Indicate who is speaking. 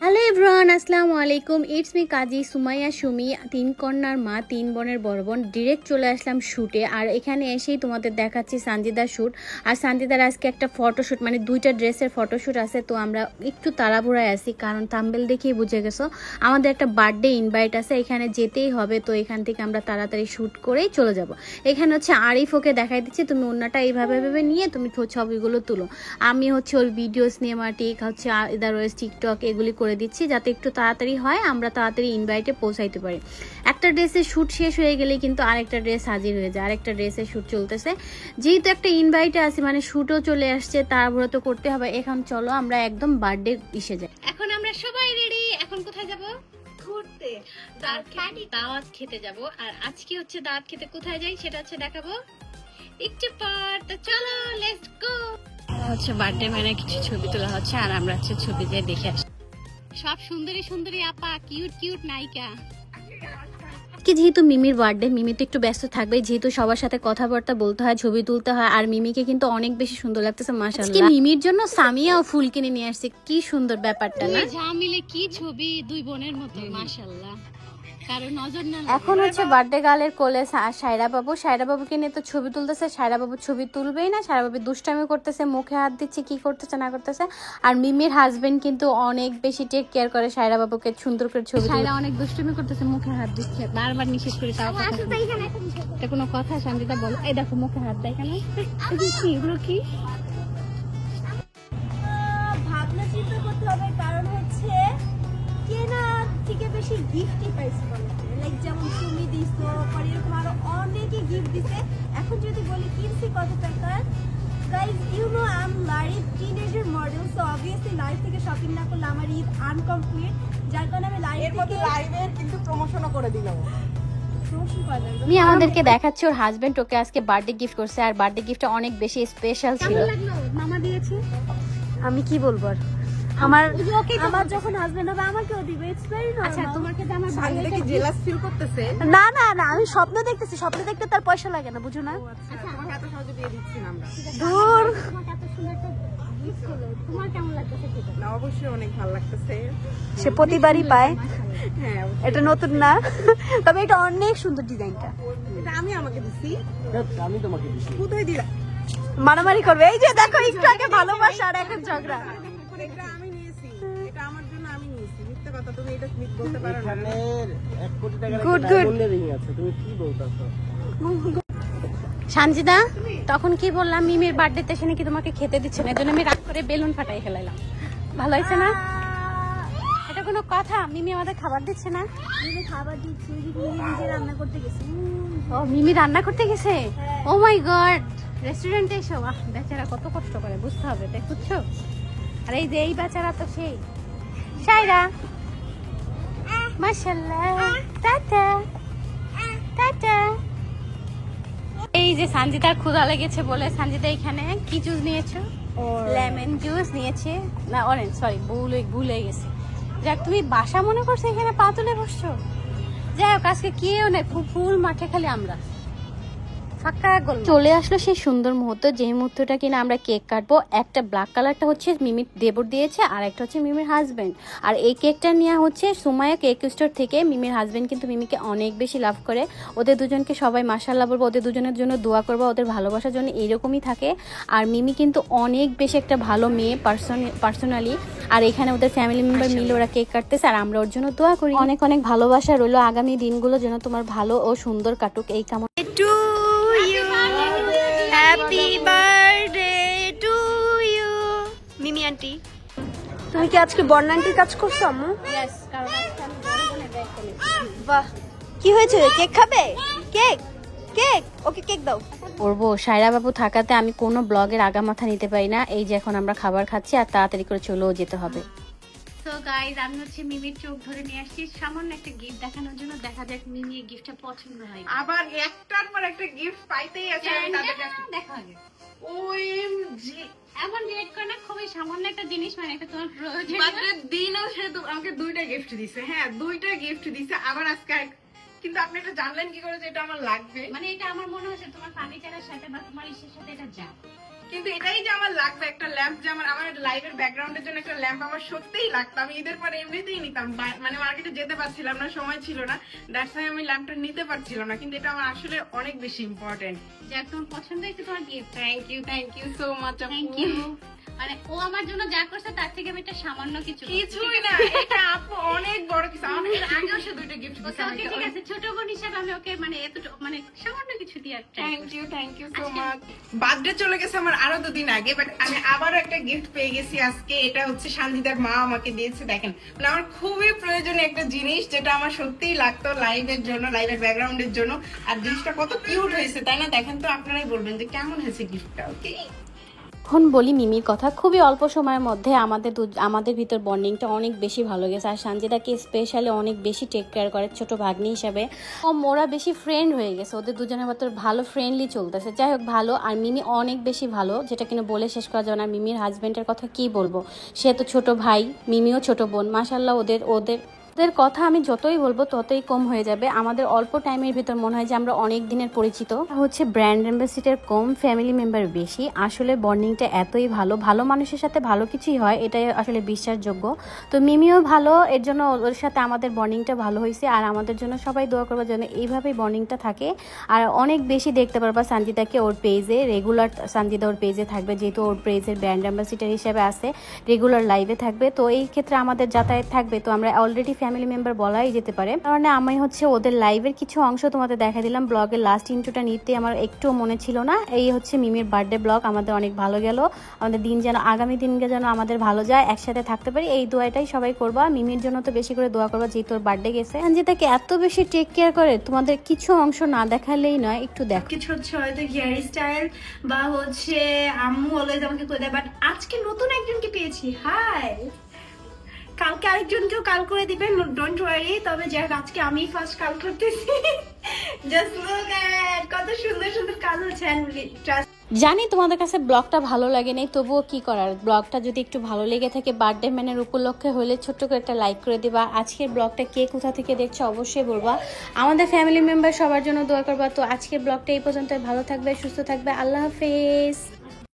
Speaker 1: Hello everyone, আসসালামু আলাইকুম। It's me কাজী সুমাইয়া সুমি, 3 কন্যার মা, 3 বোনের বড় বোন। ডিরেক্ট চলে আসলাম শ্যুটে। আর এখানে এসেই তোমাদের দেখাচ্ছি সানজিদার শ্যুট। আর সানজিদার আজকে একটা ফটোশ্যুট, মানে 2টা ড্রেসের ফটোশ্যুট আছে। তো আমরা একটু তাড়াহুড়ায় আছি, কারণ থাম্বনেল দেখেই বুঝে গেছো আমাদের একটা বার্থডে ইনভাইট আছে, এখানে যেতেই হবে। তো এখান থেকে আমরা তাড়াতাড়ি শ্যুট করেই চলে যাব। এখানে হচ্ছে আরিফ ওকে দেখাই দিচ্ছি, তুমি ওন্নাটা এইভাবে ভেবে নিয়ে তুমি ছবিগুলো তুলো। আমি হচ্ছে ওর ভিডিও সিনেমাটিক হচ্ছে আদারওয়াইজ টিকটক এগুলি করে দিচ্ছি, যাতে একটু তাড়াতাড়ি হয়, আমরা তাড়াতাড়ি ইনভাইটে পৌঁছাইতে পারি। একটা ড্রেসের শ্যুট শেষ হয়ে গেলে কিন্তু আরেকটা ড্রেস হাজির হয়ে যায়, আরেকটা ড্রেসের শ্যুট চলতেছে। যেহেতু একটা ইনভাইটে আছে, মানে শ্যুটও চলে আসছে, তাড়াহুড়ো তো করতে হবে। এখন চলো আমরা একদম বার্থডে ইসে যাই। এখন আমরা সবাই রেডি। এখন কোথায় যাব? ঘুরতে, দাওয়াত খেতে যাব। আর আজকে হচ্ছে দাওয়াত খেতে কোথায় যাই সেটা হচ্ছে দেখাবো একটু পর। তো চলো, লেটস গো। হচ্ছে বার্থডে মানে কিছু ছবি তোলা হচ্ছে, আর আমরা হচ্ছে ছবি দিয়ে দেখে আসি। সব সুন্দরী সুন্দরী আপা, কিউট কিউট নায়িকা। যেহেতু মিমির বার্থডে, মিমি তো একটু ব্যস্ত থাকবে, যেহেতু সবার সাথে কথাবার্তা বলতে হয়, ছবি তুলতে হয়। আর মিমিকে কিন্তু অনেক বেশি সুন্দর লাগতেছে মাশাআল্লাহ। মিমির জন্য সামিয়াও ফুল কিনে নিয়ে আসছে, কি সুন্দর ব্যাপারটা না? যা মিলে কি ছবি, দুই বোনের মতো মাশাআল্লাহ। এখন হচ্ছে বার্থডে গার্লের কোলে সায়রা বাবুকে নিয়ে তো ছবি তুলতেছে। সায়রা বাবু ছবি তুলবেই না, সায়রা বাবু দুষ্টামি করতেছে, মুখে হাত দিচ্ছে, কি করতেছে না করতেছে। আর মিমির হাজবেন্ড কিন্তু অনেক বেশি টেক কেয়ার করে সায়রা বাবুকে সুন্দর করে ছবি। সায়রা অনেক দুষ্টামি করতেছে, মুখে হাত দিচ্ছে, বারবার নিষেধ করে, তাও এটা কোনো কথা? সঞ্জিতা বলো, এই দেখো মুখে হাত দেয় কেন? কি এগুলো কি?
Speaker 2: ভাবনা চিন্তা করতে হবে, কারণ হচ্ছে কেনা থেকে বেশি গিফটই পাইছি বলে, লাইক যেমন তুমি দিছো, পরে এরকম আরো অনেকে গিফট দিছে। এখন যদি বলি কিনছি কত টাকা, guys you know I am live teenager model, so obviously live থেকে শপিং না করলে আমার ঈদ আনকমপ্লিট, যার কারণে আমি লাইভের কিন্তু প্রমোশনও করে দিলাম।
Speaker 1: আমাদেরকে দেখাচ্ছে ওর হাজবেন্ড ওকে আজকে বার্থডে গিফট করছে, আর বার্থডে গিফটটা অনেক বেশি স্পেশাল ছিল।
Speaker 2: মামা দিয়েছে,
Speaker 1: আমি কি বলবো আর,
Speaker 2: আমার যখন হাজবেন্ড হবে আমাকেও দিবে। It's very normal.
Speaker 1: আচ্ছা, তোমাকে তো আমার ভালো
Speaker 2: কি জেলাস ফিল করতেছে? না না না, আমি স্বপ্ন দেখতেছি, স্বপ্ন দেখতে তার পয়সা লাগে না, বুঝো না? আচ্ছা, আমাকে এত সহজে দিয়ে দিচ্ছি না আমরা। দূর, তোমাকে এত সুন্দর একটা গিফট হলো, তোমার কেমন লাগতেছে? না, অবশ্যই অনেক ভালো লাগতেছে। সে প্রতিবারই পায়। হ্যাঁ, এটা নতুন না, তবে এটা অনেক সুন্দর ডিজাইনটা। এটা আমি আমাকে দিছি, আমি তোমাকে দিছি। কোথায় দিলা? মারামারি করবে, এই যে দেখো, একটু আগে ভালোবাসা আর এখন ঝগড়া। এটা আমি নিয়েছি, এটা আমার জন্য আমি নিয়েছি। মিথ্যা কথা, তুমি এটা বলতে পারো না। এখানে 1 কোটি টাকার একটা ডায়মন্ড রিং আছে, তুমি কি বলতাছো?
Speaker 1: সানজিদা, তখন কি বললাম, মিমির বার্থডেতে এসে নাকি তোমাকে খেতে দিচ্ছে না, এজন্য আমি রাগ করে বেলুন ফাটাই ফেলাইলাম। ভালো হয়েছে না? এটা কোনো কথা? মিমি আমাদের খাবার দিচ্ছে না?
Speaker 2: মিমি খাবার দিচ্ছে, মিমি নিজে রান্না করতে গেছে।
Speaker 1: ও, মিমি রান্না করতে গেছে? ও মাই গড, রেস্টুরেন্টে এসো। বেচারা কত কষ্ট করে, বুঝতে হবে, তাই বুঝছো? আর এই যে এই বেচারা তো সেই সায়রা, মাশাআল্লাহ। Tata tata. এই যে সানজিদার ক্ষুধা লেগেছে বলে সানজিদা এখানে কি জুস নিয়েছো? লেমন জুস নিয়েছে, না অরেঞ্জ, সরি, ভুলে গেছি। যাক, তুমি বাসা মনে করছো এখানে পা তুলে বসছো? যাই হোক, আজকে কেউ নেই, খুব ফুল মাঠে, খালি আমরা ফাঁকা। চলে আসলো সেই সুন্দর মুহূর্ত, যে মুহূর্তটা কিনা আমরা কেক কাটবো। একটা ব্ল্যাক কালারটা হচ্ছে মিমির দেবর দিয়েছে, আর একটা হচ্ছে মিমির হাজবেন্ড। আর এই কেকটা নেওয়া হচ্ছে সুমাইয়া কেক স্টোর থেকে। মিমির হাজবেন্ড কিন্তু মিমিকে অনেক বেশি লাভ করে। ওদের দুজনকে সবাই মাশাআল্লাহ বলবো, ওদের দুজনের জন্য দোয়া করবো, ওদের ভালোবাসার জন্য এইরকমই থাকে। আর মিমি কিন্তু অনেক বেশি একটা ভালো মেয়ে পার্সোনালি। আর এখানে ওদের ফ্যামিলি মেম্বার মিলে ওরা কেক কাটতেছে, আর আমরা ওর জন্য দোয়া করি। অনেক অনেক ভালোবাসা রইলো, আগামী দিনগুলো যেন তোমার ভালো ও সুন্দর কাটুক, এই কামনা।
Speaker 2: Happy birthday to you Mimi aunty. তুমি কি আজকে বর্ণা আন্টির কাজ করছো আম্মু?
Speaker 1: ইয়েস, কারণ আজকে আমি বড় বোনের দায়িত্ব নিয়েছি।
Speaker 2: বাহ, কি হয়েছে? কেক খাবে? কেক কেক ওকে কেক দাও।
Speaker 1: করবো, সায়রা বাবু থাকাতে আমি কোনো ব্লগের আগা মাথা নিতে পারি না। এই যে এখন আমরা খাবার খাচ্ছি, আর তাড়াতাড়ি করে চলেও যেতে হবে। তো গাইস, আমি হচ্ছে মিমির চোখ ধরে নিয়ে আসছি সামান্য একটা গিফট দেখানোর জন্য। দেখা যাক মিমি এই গিফটটা পছন্দ হয়।
Speaker 3: আবার একটার পর একটা গিফট পাইতেই আছে। আমি তাদের কাছে
Speaker 1: দেখা আগে।
Speaker 3: ওএমজি,
Speaker 1: এমন রিয়েক্ট করে না, খুবই সামান্য একটা জিনিস, মানে এটা তোমার প্রয়োজন।
Speaker 3: মাত্র দিনও সে তো আমাকে 2টা গিফট দিছে। হ্যাঁ, 2টা গিফট দিছে, আবার আজকে কিন্তু আপনি এটা জানলেন কি করে যে এটা আমার লাগবে?
Speaker 1: মানে এটা আমার মনে হচ্ছে তোমার ফার্নিচারের সাথে বা তোমার ইসের সাথে এটা যায়।
Speaker 3: কিন্তু এটাই যে আমার লাগবে একটা ল্যাম্প, যে আমার লাইভের ব্যাকগ্রাউন্ডের জন্য একটা ল্যাম্প আমার সত্যিই লাগতো। আমি ঈদের পরে এমনিতেই নিতাম, মানে মার্কেটে যেতে পারছিলাম না, সময় ছিল না, দ্যাটস ওয়াই আমি ল্যাম্পটা নিতে পারছিলাম না, কিন্তু এটা আমার আসলে অনেক বেশি ইম্পর্টেন্ট।
Speaker 1: যাক, তোমার পছন্দ হয়েছে তোমার gift.
Speaker 3: Thank you so much.
Speaker 1: Thank you. মানে ও আমার জন্য যা করছে তার থেকে আমি একটা সামান্য কিছু
Speaker 3: কিছুই না, এটা আপু অনেক বড় কিছু। আমাদের আগেও সে দুইটা গিফট দিয়েছে
Speaker 1: ওকে, ঠিক আছে, ছোট বোন হিসেবে আমি ওকে মানে এতটুকু মানে সামান্য কিছু দিয়ে
Speaker 3: thank you so much. Birthday চলে গেছে আমার আরো 2 দিন আগে, বাট আমি আবারও একটা গিফট পেয়ে গেছি আজকে। এটা হচ্ছে সানজিদার মা আমাকে দিয়েছে। দেখেন, মানে আমার খুবই প্রয়োজনীয় একটা জিনিস, যেটা আমার সত্যিই লাগতো লাইভের জন্য, লাইভের ব্যাকগ্রাউন্ডের জন্য। আর জিনিসটা কত কিউট হয়েছে তাই না? দেখেন তো, আপনারাই বলবেন যে কেমন হয়েছে গিফটটা। ওকে,
Speaker 1: এখন বলি মিমির কথা। খুবই অল্প সময়ের মধ্যে আমাদের ভিতর বন্ডিংটা অনেক বেশি ভালো গেছে। আর সানজিদাকে স্পেশালি অনেক বেশি টেক কেয়ার করে ছোট ভাগ্নি হিসাবে। ওরা বেশি ফ্রেন্ড হয়ে গেছে, ওদের দুজনের ভিতর ভালো ফ্রেন্ডলি চলতেছে। যাই হোক, ভালো। আর মিমি অনেক বেশি ভালো, যেটা কিনা বলে শেষ করা যাবে না। মিমির হাজবেন্ডের কথা কি বলবো, সে তো ছোট ভাই, মিমিও ছোট বোন। মাশাল্লাহ, ওদের কথা আমি যতই বলবো ততই কম হয়ে যাবে। আমাদের অল্প টাইমের ভিতর মনে হয় যে আমরা অনেক দিনের পরিচিত। হচ্ছে ব্র্যান্ড অ্যাম্বাসিডার কম, ফ্যামিলি মেম্বার বেশি। আসলে বন্ডিংটা এতই ভালো, ভালো মানুষের সাথে ভালো কিছুই হয়, এটাই আসলে বিশ্বাসযোগ্য। তো মিমিও ভালো, এর জন্য ওর সাথে আমাদের বন্ডিংটা ভালো হয়েছে। আর আমাদের জন্য সবাই দোয়া করবো যেন এইভাবেই বন্ডিংটা থাকে। আর অনেক বেশি দেখতে পারবা সানজিদাকে ওর পেজে, রেগুলার সানজিদা ওর পেজে থাকবে, যেহেতু ওর পেজের ব্র্যান্ড অ্যাম্বাসিডার হিসেবে আছে, রেগুলার লাইভে থাকবে। তো এই ক্ষেত্রে আমাদের যাতায়াত থাকবে, তো আমরা অলরেডি ফ্যামিলি মেম্বার বলাই যেতে পারে। কারণে আমি হচ্ছে ওদের লাইভের কিছু অংশ তোমাদের দেখা দিলাম। ব্লগের লাস্ট ইন্ট্রোটা নিতে আমার একটুও মনে ছিল না। এই হচ্ছে মিমির বার্থডে ব্লগ। আমাদের অনেক ভালো গেল, আমাদের দিন যেন, আগামী দিনকে যেন আমাদের ভালো যায়, একসাথে থাকতে পারি, এই দোয়াটাই সবাই করবা। মিমির জন্য তো বেশি করে দোয়া করবা, যেহেতু ওর বার্থডে গেছে। সানজিদাকে এত বেশি টেক কেয়ার করে, তোমাদের কিছু অংশ না দেখালেই নয়, একটু দেখো।
Speaker 2: কিছু হচ্ছে হয়তো হেয়ার স্টাইল বা হচ্ছে আম্মু অলওয়েজ আমাকে করে দেয়, বাট আজকে নতুন একজনকে পেয়েছি। হাই, কালকে আরেকজনকেও কাল করে দিবেন, ডোন্ট ওয়ারি। তবে যাই হোক, আজকে আমি ফার্স্ট কাল করতেছি। জাস্ট লুক এট কত সুন্দর সুন্দর কাজ হচ্ছে।
Speaker 1: জানি তোমাদের কাছে ব্লগটা ভালো লাগে নাই, তবুও কি করার, ব্লগটা যদি একটু ভালো লেগে থাকে, বার্থডে ম্যানের উপলক্ষে হলে ছোট্ট করে একটা লাইক করে দিবা। আজকের ব্লগটা কে কোথা থেকে দেখছো অবশ্যই বলবা। আমাদের ফ্যামিলি মেম্বার সবার জন্য দোয়া করবা। তো আজকের ব্লগটা এই পর্যন্ত। ভালো থাকবে, সুস্থ থাকবে, আল্লাহ হাফেজ।